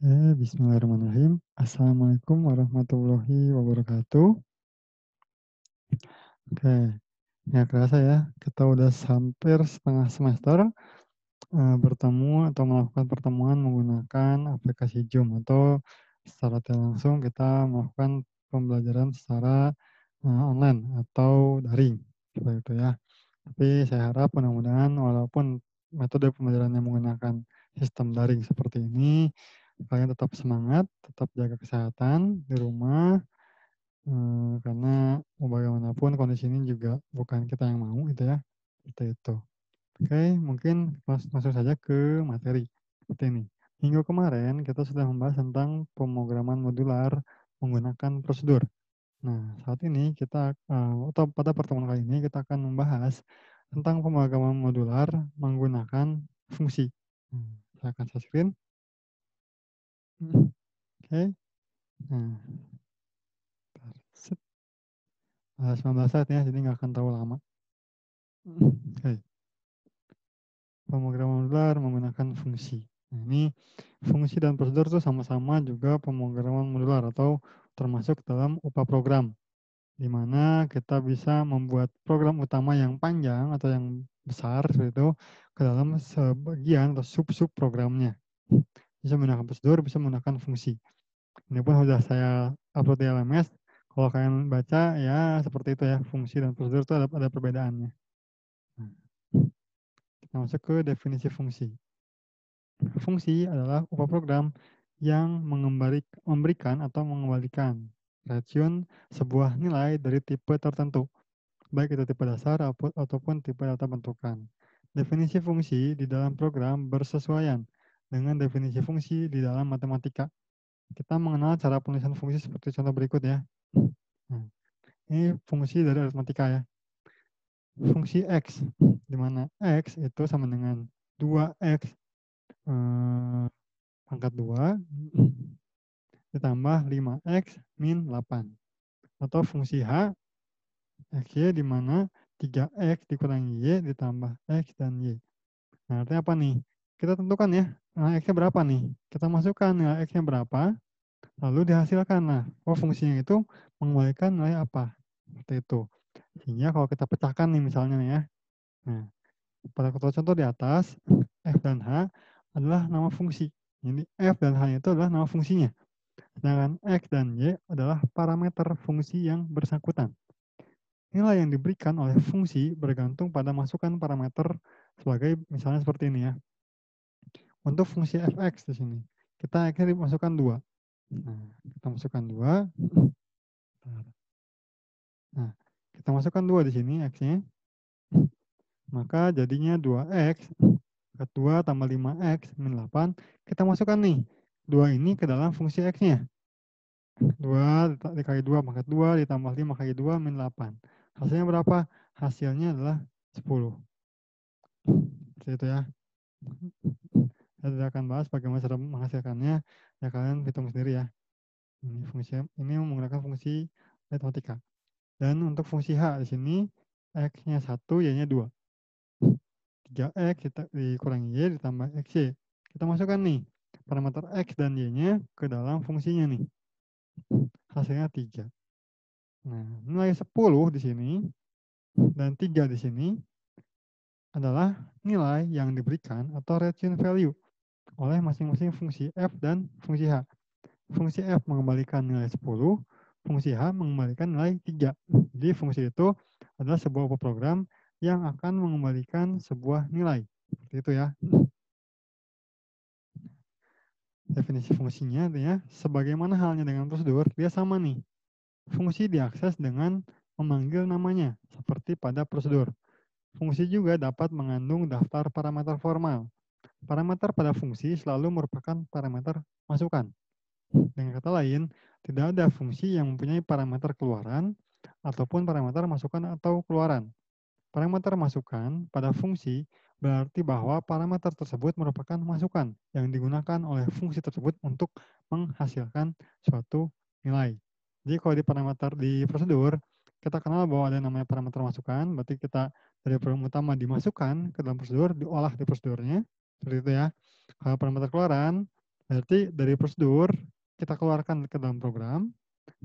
Bismillahirrahmanirrahim. Assalamualaikum warahmatullahi wabarakatuh. Oke, nggak kerasa ya, kita udah hampir setengah semester bertemu atau melakukan pertemuan menggunakan aplikasi Zoom atau secara tidak langsung kita melakukan pembelajaran secara online atau daring, seperti itu ya. Tapi saya harap mudah-mudahan walaupun metode pembelajaran yang menggunakan sistem daring seperti ini, kalian tetap semangat, tetap jaga kesehatan di rumah, karena mau bagaimanapun kondisi ini juga bukan kita yang mau gitu ya, seperti itu. Oke, mungkin langsung saja ke materi, seperti ini. Minggu kemarin kita sudah membahas tentang pemrograman modular menggunakan prosedur. Nah, saat ini kita, atau pada pertemuan kali ini kita akan membahas tentang pemrograman modular menggunakan fungsi. Saya akan share screen. Oke, nah, bentar, 19 saat ya, jadi nggak akan terlalu lama. Oke, pemrograman modular menggunakan fungsi. Nah, ini fungsi dan prosedur itu sama-sama juga pemrograman modular atau termasuk dalam UPA program, di mana kita bisa membuat program utama yang panjang atau yang besar seperti itu ke dalam sebagian atau sub-sub programnya. Bisa menggunakan prosedur, bisa menggunakan fungsi. Ini pun sudah saya upload di LMS. Kalau kalian baca ya seperti itu ya, fungsi dan prosedur itu ada perbedaannya. Nah, kita masuk ke definisi fungsi. Fungsi adalah program yang memberikan atau mengembalikan racun sebuah nilai dari tipe tertentu, baik itu tipe dasar ataupun tipe data bentukan. Definisi fungsi di dalam program bersesuaian dengan definisi fungsi di dalam matematika. Kita mengenal cara penulisan fungsi seperti contoh berikut ya. Nah, ini fungsi dari aritmatika ya. Fungsi X, di mana X itu sama dengan 2X pangkat 2 ditambah 5X min 8. Atau fungsi H, X-Y di mana 3X dikurangi Y ditambah X dan Y. Nah, artinya apa nih? Kita tentukan ya, nah, X-nya berapa nih? Kita masukkan nilai X-nya berapa, lalu dihasilkan. Nah, fungsinya itu mengembalikan nilai apa? Seperti itu. Sehingga kalau kita pecahkan nih misalnya nih ya, nah, pada contoh di atas, F dan H adalah nama fungsi. Jadi F dan H itu adalah nama fungsinya. Sedangkan X dan Y adalah parameter fungsi yang bersangkutan. Nilai yang diberikan oleh fungsi bergantung pada masukan parameter sebagai misalnya seperti ini ya. Untuk fungsi fx di sini, kita X-nya dimasukkan 2. Nah, kita masukkan 2. Nah, kita masukkan 2 di sini X-nya. Maka jadinya 2X, 2 tambah 5X min 8. Kita masukkan nih, 2 ini ke dalam fungsi X-nya. 2 dikali 2 pangkat 2 ditambah 5 kali 2 min 8. Hasilnya berapa? Hasilnya adalah 10. Seperti itu ya. Saya tidak akan bahas bagaimana cara menghasilkannya. Ya kalian hitung sendiri ya. Ini menggunakan fungsi aritmatika. Dan untuk fungsi H di sini X-nya 1, Y-nya 2. 3X dikurangi Y ditambah XY. Kita masukkan nih parameter X dan Y-nya ke dalam fungsinya nih. Hasilnya 3. Nah, nilai 10 di sini dan 3 di sini adalah nilai yang diberikan atau return value oleh masing-masing fungsi F dan fungsi H. Fungsi F mengembalikan nilai 10, fungsi H mengembalikan nilai 3. Jadi fungsi itu adalah sebuah program yang akan mengembalikan sebuah nilai. Seperti itu ya. Definisi fungsinya ya, sebagaimana halnya dengan prosedur, dia sama nih. Fungsi diakses dengan memanggil namanya, seperti pada prosedur. Fungsi juga dapat mengandung daftar parameter formal. Parameter pada fungsi selalu merupakan parameter masukan. Dengan kata lain, tidak ada fungsi yang mempunyai parameter keluaran ataupun parameter masukan atau keluaran. Parameter masukan pada fungsi berarti bahwa parameter tersebut merupakan masukan yang digunakan oleh fungsi tersebut untuk menghasilkan suatu nilai. Jadi kalau di parameter di prosedur, kita kenal bahwa ada namanya parameter masukan, berarti kita dari program utama dimasukkan ke dalam prosedur, diolah di prosedurnya, seperti itu ya. Kalau parameter keluaran, Berarti dari prosedur kita keluarkan ke dalam program.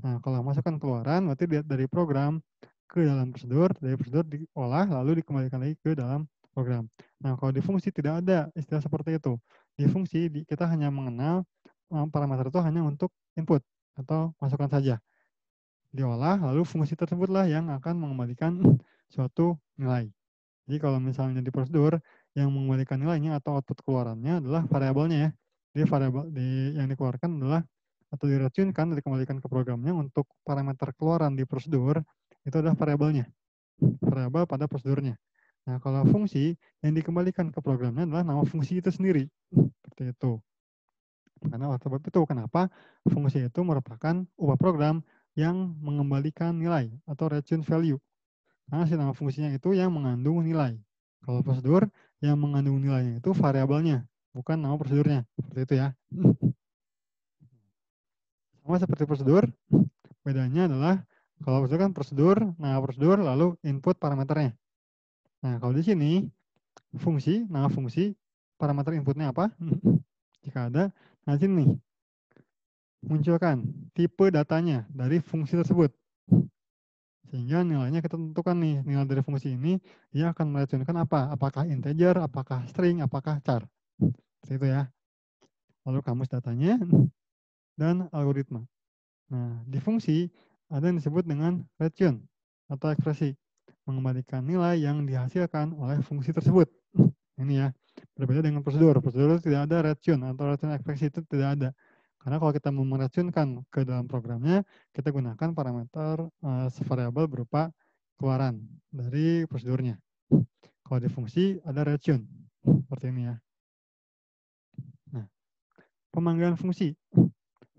Nah, kalau masukkan keluaran berarti dari program ke dalam prosedur, dari prosedur diolah lalu dikembalikan lagi ke dalam program. Nah, kalau di fungsi tidak ada istilah seperti itu. Di fungsi kita hanya mengenal parameter itu hanya untuk input atau masukkan saja. Diolah lalu fungsi tersebutlah yang akan mengembalikan suatu nilai. Jadi kalau misalnya di prosedur yang mengembalikan nilainya atau output keluarannya adalah variabelnya ya. Jadi variabel yang dikeluarkan adalah atau diracunkan dikembalikan ke programnya untuk parameter keluaran di prosedur itu adalah variabelnya, variabel pada prosedurnya. Nah, kalau fungsi yang dikembalikan ke programnya adalah nama fungsi itu sendiri. Seperti itu. Karena oleh sebab itu kenapa fungsi itu merupakan ubah program yang mengembalikan nilai atau return value. Karena si nama fungsinya itu yang mengandung nilai. Kalau prosedur yang mengandung nilainya itu variabelnya, bukan nama prosedurnya. Seperti itu ya. Sama seperti prosedur, bedanya adalah kalau prosedur kan prosedur, nama prosedur lalu input parameternya. Nah, kalau di sini fungsi, nama fungsi, parameter inputnya apa? Jika ada, nah sini nih, munculkan tipe datanya dari fungsi tersebut. Sehingga nilainya kita tentukan nih, nilai dari fungsi ini dia akan meracunkan apa? Apakah integer, apakah string, apakah char. Seperti itu ya. Lalu kamus datanya dan algoritma. Nah, di fungsi ada yang disebut dengan return atau ekspresi. Mengembalikan nilai yang dihasilkan oleh fungsi tersebut. Ini ya, berbeda dengan prosedur. Prosedur tidak ada return atau return ekspresi itu tidak ada. Karena kalau kita mau meracunkan ke dalam programnya, kita gunakan parameter variabel berupa keluaran dari prosedurnya. Kalau di fungsi ada return, seperti ini ya. Nah, pemanggilan fungsi.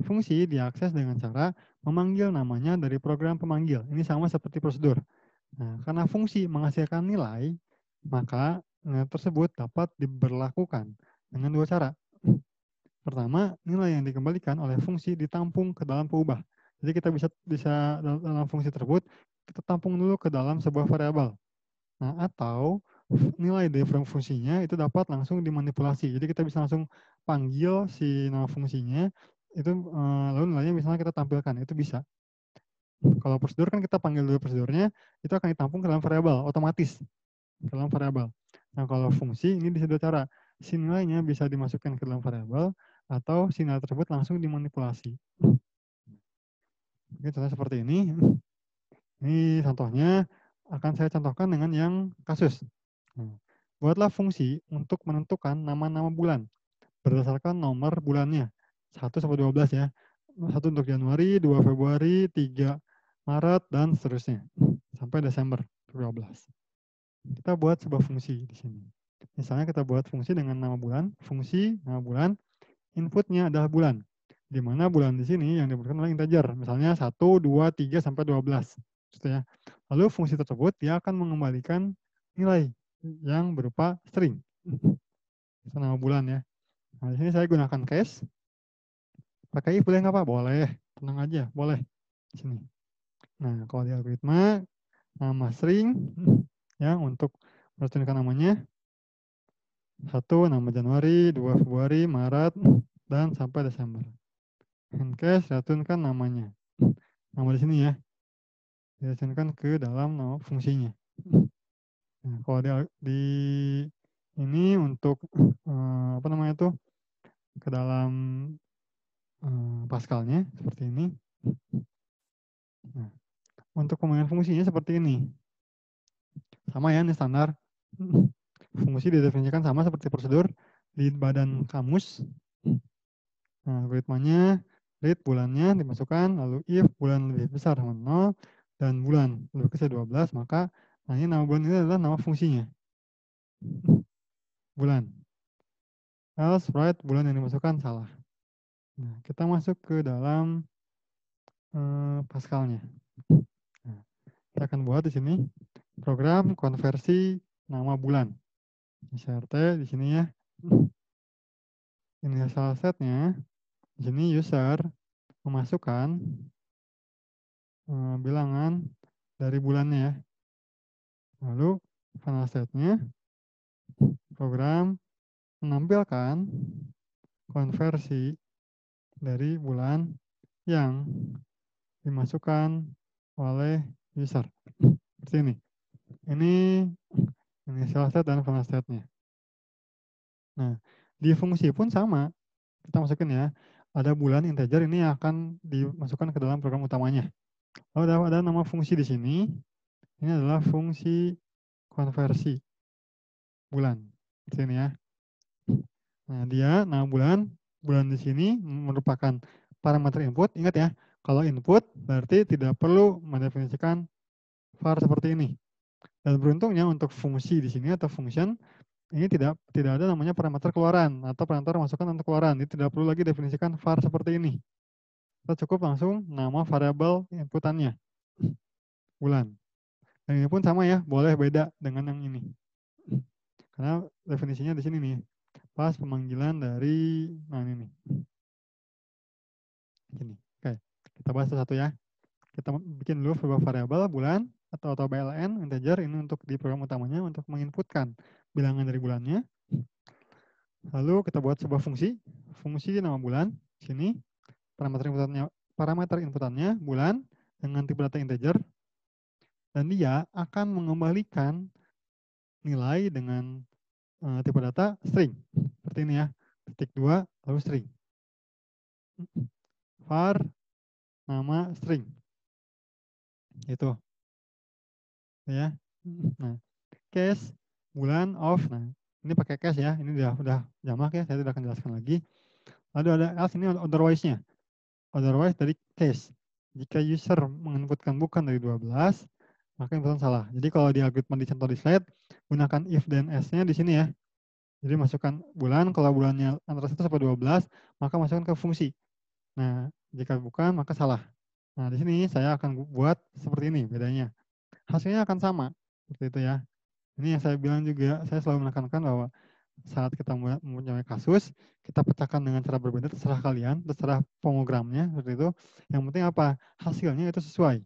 Fungsi diakses dengan cara memanggil namanya dari program pemanggil. Ini sama seperti prosedur. Nah, karena fungsi menghasilkan nilai, maka nilai tersebut dapat diberlakukan dengan dua cara. Pertama, nilai yang dikembalikan oleh fungsi ditampung ke dalam peubah. Jadi kita bisa dalam fungsi tersebut kita tampung dulu ke dalam sebuah variabel. Nah, atau nilai dari fungsinya itu dapat langsung dimanipulasi. Jadi kita bisa langsung panggil si nama fungsinya itu lalu nilainya misalnya kita tampilkan, itu bisa. Kalau prosedur kan kita panggil dulu prosedurnya, itu akan ditampung ke dalam variabel otomatis, ke dalam variabel. Nah, kalau fungsi ini bisa dua cara. Si nilainya bisa dimasukkan ke dalam variabel atau si nilai tersebut langsung dimanipulasi. Oke, contoh seperti ini. Ini contohnya akan saya contohkan dengan yang kasus. Nah, buatlah fungsi untuk menentukan nama-nama bulan berdasarkan nomor bulannya. 1 sampai 12 ya. 1 untuk Januari, 2 Februari, 3 Maret, dan seterusnya. Sampai Desember 12. Kita buat sebuah fungsi di sini. Misalnya kita buat fungsi dengan nama bulan, fungsi nama bulan, inputnya adalah bulan. Di mana bulan di sini yang diberikan adalah integer. Misalnya 1, 2, 3, sampai 12. Gitu ya. Lalu fungsi tersebut dia akan mengembalikan nilai yang berupa string. Itu nama bulan ya. Nah, di sini saya gunakan case. Pakai if boleh nggak Pak? Boleh. Tenang aja, boleh. Di sini. Nah, kalau di algoritma, nama string ya untuk meracunkan namanya. 1 nama Januari, 2 Februari, Maret, dan sampai Desember. Handcase racunkan namanya. Nama di sini ya. Diracunkan ke dalam nama fungsinya. Nah, kalau di ini untuk apa namanya tuh ke dalam Pascalnya seperti ini. Nah, untuk pemanggilan fungsinya seperti ini. Sama ya, ini standar. Fungsi didefinisikan sama seperti prosedur di badan kamus. Nah, algoritmanya read bulannya dimasukkan, lalu if bulan lebih besar sama 0 dan bulan lebih kecil 12, maka nah ini nama bulan ini adalah nama fungsinya. Bulan. Else write bulan yang dimasukkan salah. Nah, kita masuk ke dalam Pascalnya. Nah, kita akan buat di sini program konversi nama bulan. CRT di sini ya. Ini salah setnya. Di sini user memasukkan bilangan dari bulannya ya. Lalu final state-nya program menampilkan konversi dari bulan yang dimasukkan oleh user. Seperti ini. Ini initial state dan final state-nya. Nah, di fungsi pun sama. Kita masukin ya. Ada bulan integer ini yang akan dimasukkan ke dalam program utamanya. Lalu ada nama fungsi di sini. Ini adalah fungsi konversi bulan. Seperti ini ya. Nah, dia nama bulan di sini merupakan parameter input. Ingat ya, kalau input berarti tidak perlu mendefinisikan var seperti ini. Dan beruntungnya untuk fungsi di sini atau function ini tidak ada namanya parameter keluaran atau parameter masukan untuk keluaran. Ini tidak perlu lagi definisikan var seperti ini. Kita cukup langsung nama variabel inputannya bulan. Dan ini pun sama ya, boleh beda dengan yang ini. Karena definisinya di sini nih. Pas pemanggilan dari ini nih. Gini. Oke, kita bahas satu ya. Kita bikin dulu sebuah variabel bulan atau BLN integer ini untuk di program utamanya untuk menginputkan bilangan dari bulannya. Lalu kita buat sebuah fungsi nama bulan sini parameter inputannya bulan dengan tipe data integer dan dia akan mengembalikan nilai dengan tipe data string seperti ini ya, titik 2 lalu string var nama string itu ya. Nah, case bulan of, nah ini pakai case ya, ini udah jamak ya, saya tidak akan jelaskan lagi. Lalu ada else, ini otherwise-nya. Otherwise dari case. Jika user menginputkan bukan dari 12, maka inputan salah. Jadi kalau di algoritma di contoh di slide, gunakan if dan else-nya di sini ya. Jadi masukkan bulan, kalau bulannya antara 1 sampai 12, maka masukkan ke fungsi. Nah, jika bukan, maka salah. Nah, di sini saya akan buat seperti ini bedanya. Hasilnya akan sama, seperti itu ya. Ini yang saya bilang juga, saya selalu menekankan bahwa saat kita mempunyai kasus, kita pecahkan dengan cara berbeda, terserah kalian, terserah pemogramnya, seperti itu. Yang penting apa? Hasilnya itu sesuai.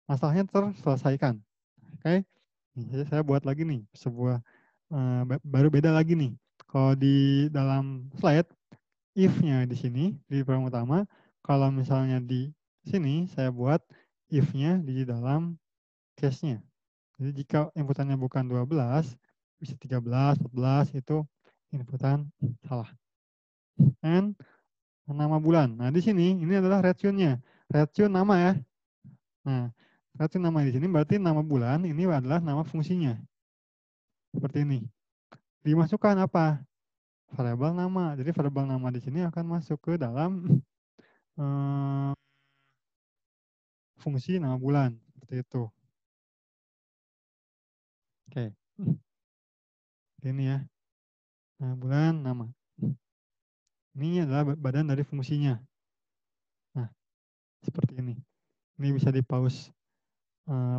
Masalahnya terselesaikan. Oke? Jadi saya buat lagi nih, sebuah baru beda lagi nih. Kalau di dalam slide, if-nya di sini, di program utama, kalau misalnya di sini, saya buat if-nya di dalam case-nya. Jadi jika inputannya bukan 12, bisa 13, 14, itu inputan salah. And nama bulan. Nah, di sini ini adalah red tune-nya. Red tune nama ya. Nah, red tune nama di sini berarti nama bulan ini adalah nama fungsinya. Seperti ini. Dimasukkan apa? Variabel nama. Jadi variabel nama di sini akan masuk ke dalam fungsi nama bulan. Seperti itu. Oke. Ini ya. Nah, bulan nama. Ini adalah badan dari fungsinya. Nah, seperti ini. Ini bisa di pause.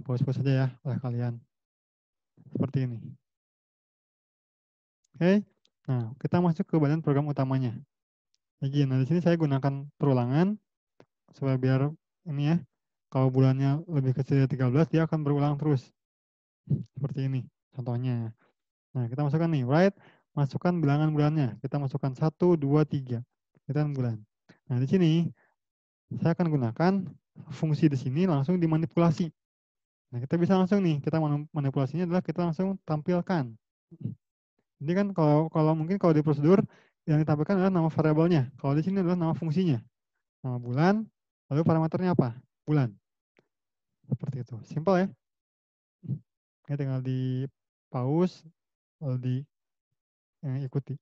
Pause saja ya oleh kalian. Seperti ini. Oke. Nah, kita masuk ke badan program utamanya. Lagi, nah di sini saya gunakan perulangan supaya biar ini ya, kalau bulannya lebih kecil dari 13 dia akan berulang terus. Seperti ini contohnya. Nah, kita masukkan nih, right, masukkan bilangan bulannya. Kita masukkan 1, 2, 3. Kita bulan. Nah, di sini saya akan gunakan fungsi di sini langsung dimanipulasi. Nah, kita bisa langsung nih, kita manipulasinya adalah kita langsung tampilkan. Jadi kan kalau mungkin kalau di prosedur yang ditampilkan adalah nama variabelnya. Kalau di sini adalah nama fungsinya. Nama bulan, lalu parameternya apa? Bulan. Seperti itu. Simpel ya. Ini tinggal di pause, lalu di ikuti.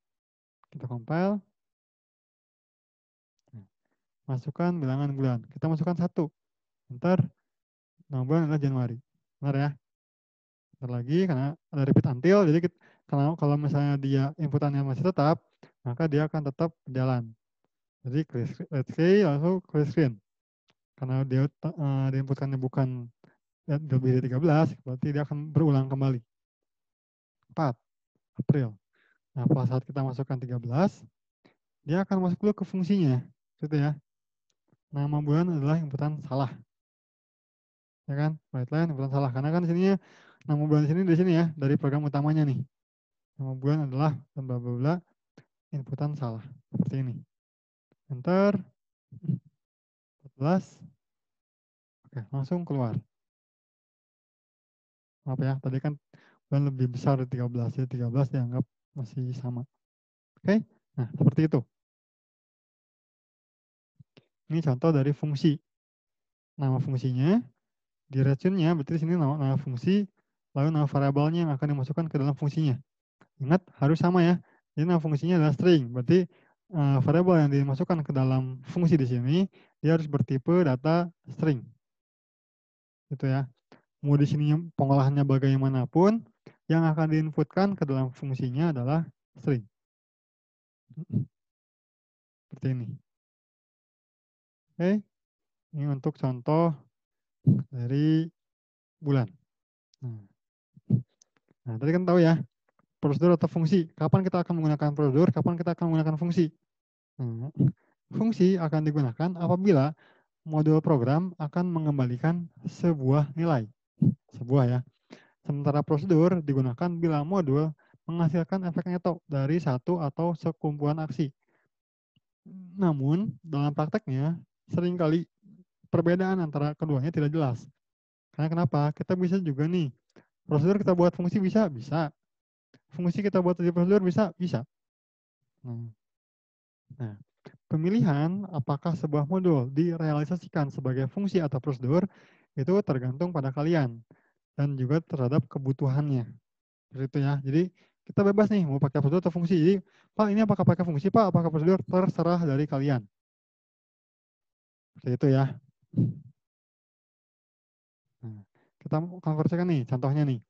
Kita compile. Masukkan bilangan bulan. Kita masukkan 1. Ntar nama bulan adalah Januari. Benar ya? Ntar lagi karena ada repeat until, jadi kalau misalnya dia inputannya masih tetap, maka dia akan tetap berjalan. Jadi let's say langsung clear screen. Karena dia diinputkannya bukan lebih dari 13, berarti dia akan berulang kembali. 4 April. Nah, pada saat kita masukkan 13, dia akan masuk dulu ke fungsinya. Gitu ya. Nama bulan adalah inputan salah. Ya kan? Right line inputan salah. Karena kan sininya nama bulan di sini ya, dari program utamanya nih. Nama bulan adalah bla bla bla. inputan salah. Seperti ini. Enter. 14. Oke, langsung keluar. Maaf ya, tadi kan lebih besar dari 13. Jadi 13 dianggap masih sama. Oke, nah seperti itu. Ini contoh dari fungsi. Nama fungsinya, di racunnya, berarti di sini nama fungsi, lalu nama variabelnya yang akan dimasukkan ke dalam fungsinya. Ingat, harus sama ya. Jadi nama fungsinya adalah string. Berarti variabel yang dimasukkan ke dalam fungsi di sini, dia harus bertipe data string. Gitu ya. Mau di sini pengolahannya bagaimanapun, yang akan diinputkan ke dalam fungsinya adalah string. Seperti ini. Oke, ini untuk contoh dari bulan. Nah, tadi kan tahu ya, prosedur atau fungsi. Kapan kita akan menggunakan prosedur, kapan kita akan menggunakan fungsi. Nah, fungsi akan digunakan apabila modul program akan mengembalikan sebuah nilai. Sebuah ya. Sementara prosedur digunakan bila modul menghasilkan efek neto dari satu atau sekumpulan aksi. Namun, dalam prakteknya, seringkali perbedaan antara keduanya tidak jelas. Karena kenapa? Kita bisa juga nih, prosedur kita buat fungsi bisa? Bisa. Fungsi kita buat jadi prosedur bisa? Bisa. Nah, pemilihan apakah sebuah modul direalisasikan sebagai fungsi atau prosedur itu tergantung pada kalian dan juga terhadap kebutuhannya. Seperti itu ya. Jadi kita bebas nih mau pakai prosedur atau fungsi. Jadi, Pak ini apakah pakai fungsi, Pak apakah prosedur, terserah dari kalian. Seperti itu ya. Nah, kita konversikan nih, contohnya nih.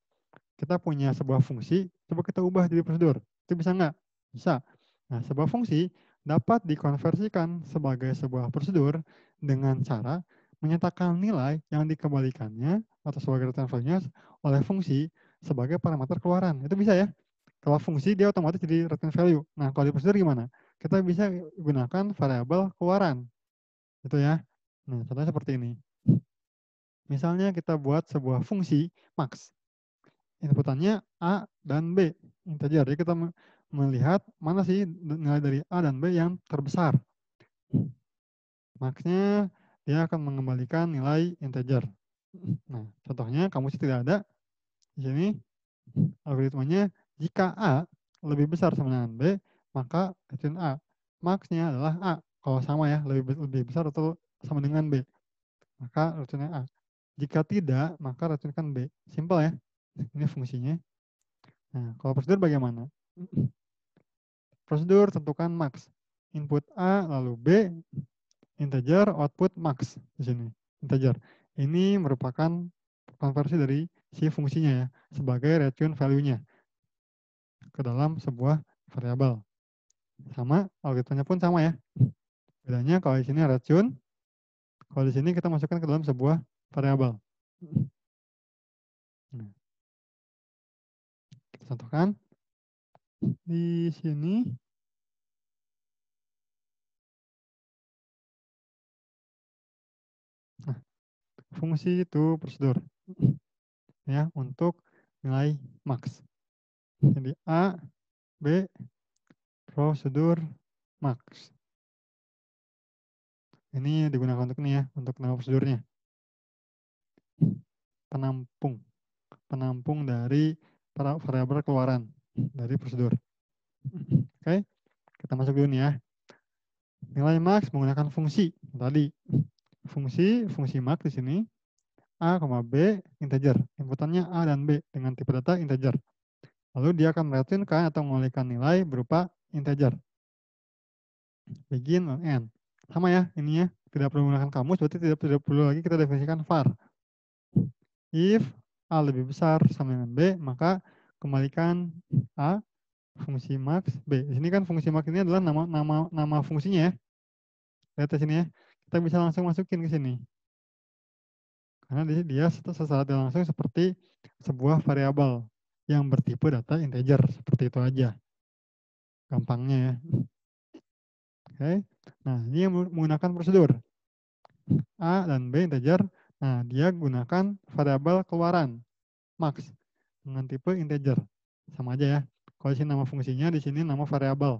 Kita punya sebuah fungsi, coba kita ubah jadi prosedur. Itu bisa nggak? Bisa. Nah, sebuah fungsi dapat dikonversikan sebagai sebuah prosedur dengan cara menyatakan nilai yang dikembalikannya atau sebagai return value-nya oleh fungsi sebagai parameter keluaran. Itu bisa ya. Kalau fungsi dia otomatis jadi return value. Nah, kalau di prosedur gimana? Kita bisa gunakan variabel keluaran. Gitu ya. Nah, contohnya seperti ini. Misalnya kita buat sebuah fungsi max. Inputannya A dan B integer. Jadi kita melihat mana sih nilai dari A dan B yang terbesar. Maksnya dia akan mengembalikan nilai integer. Nah, contohnya kamu sih tidak ada di sini algoritmanya jika A lebih besar sama dengan B, maka return A. Maksnya adalah A. Kalau sama ya, lebih besar atau sama dengan B, maka returnnya A. Jika tidak, maka returnkan B. Simpel ya. Ini fungsinya. Nah, kalau prosedur bagaimana? Prosedur tentukan max. Input A lalu B, integer, output max di sini. Integer. Ini merupakan konversi dari si fungsinya ya, sebagai return value-nya ke dalam sebuah variabel. Sama, algoritmanya pun sama ya. Bedanya kalau di sini return, kalau di sini kita masukkan ke dalam sebuah variabel. Nah, kita contohkan. Di sini nah, fungsi itu prosedur ya untuk nilai max. Jadi A, B, prosedur max. Ini digunakan untuk ini ya, untuk nama prosedurnya. Penampung. Penampung dari variabel keluaran dari prosedur. Oke, kita masuk dulu nih ya. Nilai max menggunakan fungsi tadi. Fungsi max di sini A, B, integer. Inputannya A dan B dengan tipe data integer. Lalu dia akan mereturnkan atau mengembalikan nilai berupa integer. Begin dan end. Sama ya ininya. Tidak perlu menggunakan kamus, berarti tidak perlu lagi kita definisikan var. If A lebih besar sama dengan B, maka kembalikan A fungsi max B. Di sini kan fungsi max ini adalah nama fungsinya ya. Lihat di sini ya. Kita bisa langsung masukin ke sini. Karena dia secara langsung seperti sebuah variabel yang bertipe data integer. Seperti itu aja. Gampangnya ya. Oke. Nah, ini yang menggunakan prosedur. A dan B integer. Nah, dia gunakan variabel keluaran max dengan tipe integer. Sama aja ya. Kalau di sini nama fungsinya, di sini nama variabel.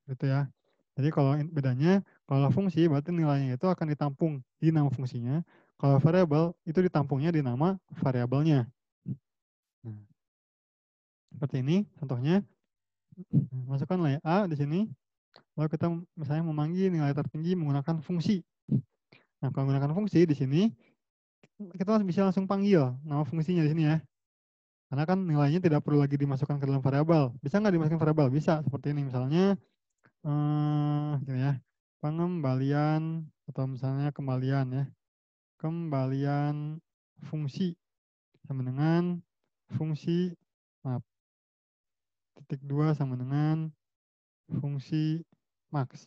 gitu ya. Jadi kalau bedanya, kalau fungsi berarti nilainya itu akan ditampung di nama fungsinya. Kalau variabel itu ditampungnya di nama variabelnya. Nah, seperti ini contohnya. Masukkan nilai A di sini. Lalu kita misalnya memanggil nilai tertinggi menggunakan fungsi. Nah, kalau menggunakan fungsi di sini, kita bisa langsung panggil nama fungsinya di sini ya. Karena kan nilainya tidak perlu lagi dimasukkan ke dalam variabel. Bisa nggak dimasukkan variabel? Bisa. Seperti ini misalnya, gini ya, pengembalian atau misalnya kembalian ya. Kembalian fungsi sama dengan fungsi, maaf, titik 2 sama dengan fungsi max.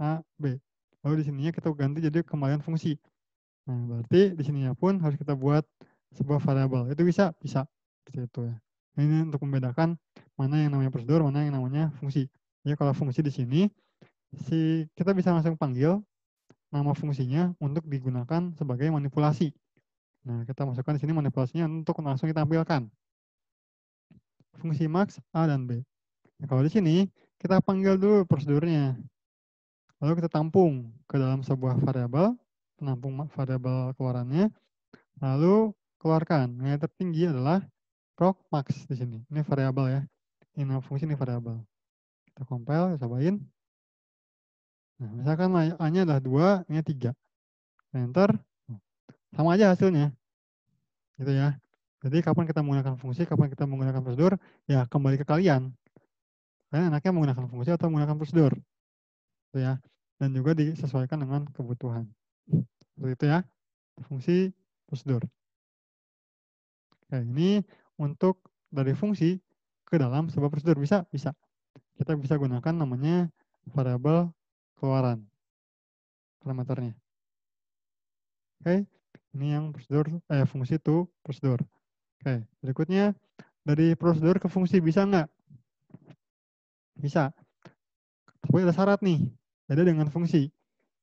A, B. Lalu di sininya kita ganti jadi kembalian fungsi. Nah, berarti di sininya pun harus kita buat sebuah variabel. Itu bisa, bisa. Seperti itu ya. Nah, ini untuk membedakan mana yang namanya prosedur, mana yang namanya fungsi. Ya, kalau fungsi di sini, kita bisa langsung panggil nama fungsinya untuk digunakan sebagai manipulasi. Nah, kita masukkan di sini manipulasinya untuk langsung ditampilkan. Fungsi max A dan B. Nah, kalau di sini, kita panggil dulu prosedurnya. Lalu kita tampung ke dalam sebuah variabel, penampung variabel keluarannya, lalu keluarkan. Nilai tertinggi adalah proc max di sini. Ini variabel ya. Ini nama fungsi, ini variabel. Kita compile, kita cobain. Nah, misalkan A-nya adalah 2, ini 3. Enter, sama aja hasilnya. Gitu ya. Jadi kapan kita menggunakan fungsi, kapan kita menggunakan prosedur, ya kembali ke kalian. Kalian enaknya menggunakan fungsi atau menggunakan prosedur. Gitu ya. Dan juga disesuaikan dengan kebutuhan. Seperti itu ya. Fungsi, prosedur. Oke, ini untuk dari fungsi ke dalam sebuah prosedur. Bisa, bisa. Kita bisa gunakan namanya variabel keluaran parameternya. Oke, ini yang prosedur, fungsi to prosedur. Oke, berikutnya dari prosedur ke fungsi bisa nggak? Bisa. Tapi ada syarat nih. Beda dengan fungsi.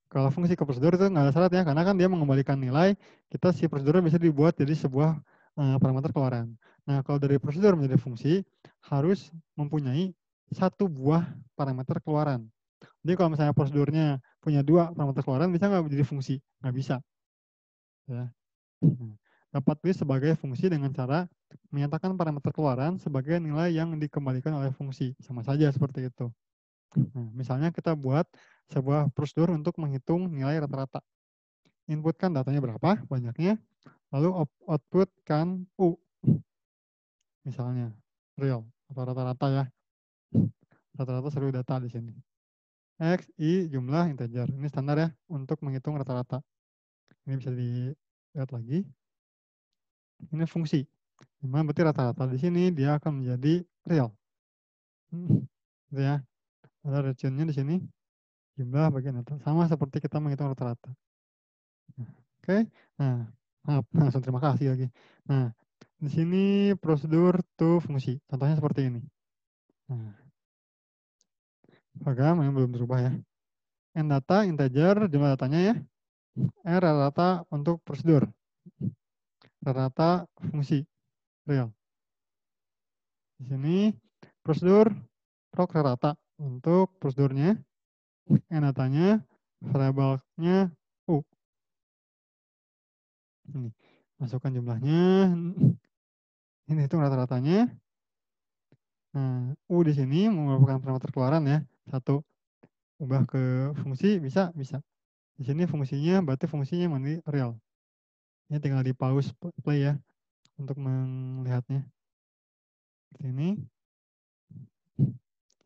Kalau fungsi ke prosedur itu nggak ada syarat ya, karena kan dia mengembalikan nilai, kita si prosedur bisa dibuat jadi sebuah parameter keluaran. Nah, kalau dari prosedur menjadi fungsi, harus mempunyai satu buah parameter keluaran. Jadi kalau misalnya prosedurnya punya 2 parameter keluaran, bisa nggak menjadi fungsi? Nggak bisa. Ya. Dapat list sebagai fungsi dengan cara menyatakan parameter keluaran sebagai nilai yang dikembalikan oleh fungsi. Sama saja seperti itu. Nah, misalnya kita buat sebuah prosedur untuk menghitung nilai rata-rata. Inputkan datanya berapa, banyaknya, lalu outputkan U, misalnya, real, atau rata-rata ya. Rata-rata seluruh data di sini. X, Y, jumlah integer. Ini standar ya, untuk menghitung rata-rata. Ini bisa dilihat lagi. Ini fungsi. Dimana berarti rata-rata di sini dia akan menjadi real. Gitu ya. Ada regionnya di sini. Jumlah bagian atas. Sama seperti kita menghitung rata-rata. Oke. Nah, maaf, langsung terima kasih lagi. Nah, di sini prosedur to fungsi. Contohnya seperti ini. Nah, program yang belum berubah ya. N data integer jumlah datanya ya. R rata untuk prosedur. Rata fungsi real. Di sini prosedur proc rata untuk prosedurnya. N datanya variabelnya U. Ini masukkan jumlahnya. Ini hitung rata-ratanya. Nah, U di sini merupakan parameter keluaran ya. Satu, ubah ke fungsi bisa, bisa. Di sini fungsinya berarti fungsinya menjadi real. Ini tinggal di pause play ya untuk melihatnya. Seperti ini.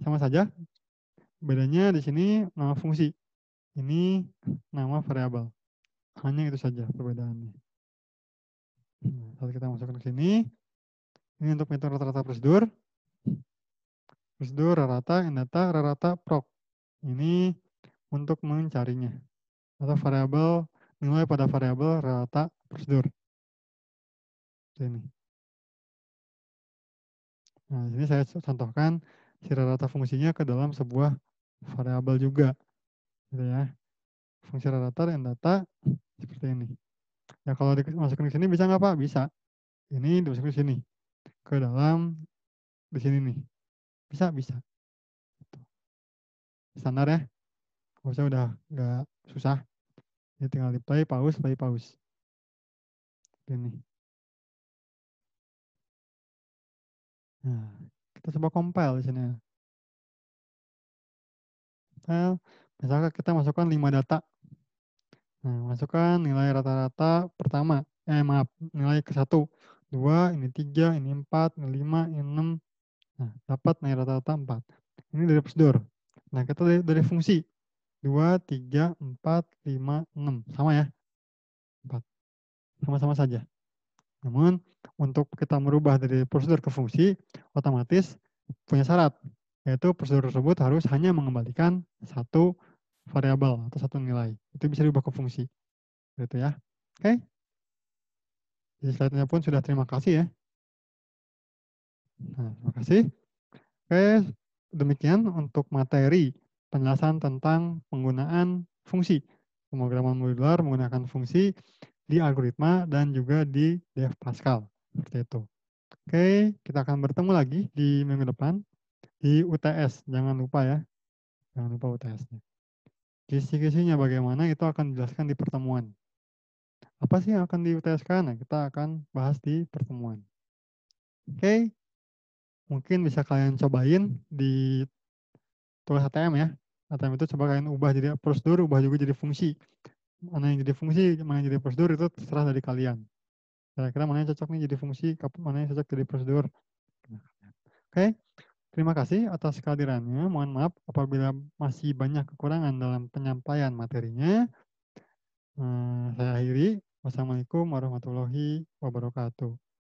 Sama saja. Bedanya di sini nama fungsi. Ini nama variabel. Hanya itu saja perbedaannya. Nah, lalu kita masukkan ke sini. Ini untuk metode rata-rata prosedur. Prosedur rata, indata, rata, proc. Ini untuk mencarinya. Atau variabel, nilai pada variabel rata prosedur. Ini. Nah, ini saya contohkan si rata fungsinya ke dalam sebuah variabel juga. Gitu ya. Fungsi rata dan data seperti ini. Ya kalau dimasukin ke sini bisa nggak Pak? Bisa. Ini dimasukin ke sini. Ke dalam di sini nih. Bisa, bisa. standar ya. Kalau saya udah nggak susah. Jadi tinggal di play, pause, play, pause. Ini. Nah, kita coba compile di sini. Compile, misalkan kita masukkan 5 data. Nah, masukkan nilai rata-rata pertama. Maaf, nilai ke 1. 2, ini 3, ini 4, ini 5, ini 6. Nah, dapat nilai rata-rata 4. Ini dari prosedur. Nah, kita dari fungsi. 2, 3, 4, 5, 6. Sama ya? 4. Sama-sama saja. Namun, untuk kita merubah dari prosedur ke fungsi, otomatis punya syarat. Yaitu prosedur tersebut harus hanya mengembalikan satu variabel atau satu nilai. Itu bisa diubah ke fungsi. Gitu ya. Oke? Jadi slide-nya pun sudah terima kasih ya. Nah, terima kasih. Oke, demikian untuk materi penjelasan tentang penggunaan fungsi. Pemrograman modular menggunakan fungsi di algoritma dan juga di Dev Pascal. Seperti itu. Oke, kita akan bertemu lagi di minggu depan di UTS. Jangan lupa ya. Jangan lupa UTS-nya. Kisi-kisinya bagaimana itu akan dijelaskan di pertemuan. Apa sih yang akan di UTS-kan? Nah, kita akan bahas di pertemuan. Oke, mungkin bisa kalian cobain di tulis ATM ya. ATM itu coba kalian ubah jadi prosedur, ubah juga jadi fungsi. Mana yang jadi fungsi, mana yang jadi prosedur itu terserah dari kalian. Kira-kira mana yang cocok nih jadi fungsi, mana yang cocok jadi prosedur. Oke, terima kasih atas kehadirannya. Mohon maaf apabila masih banyak kekurangan dalam penyampaian materinya. Saya akhiri. Wassalamualaikum warahmatullahi wabarakatuh.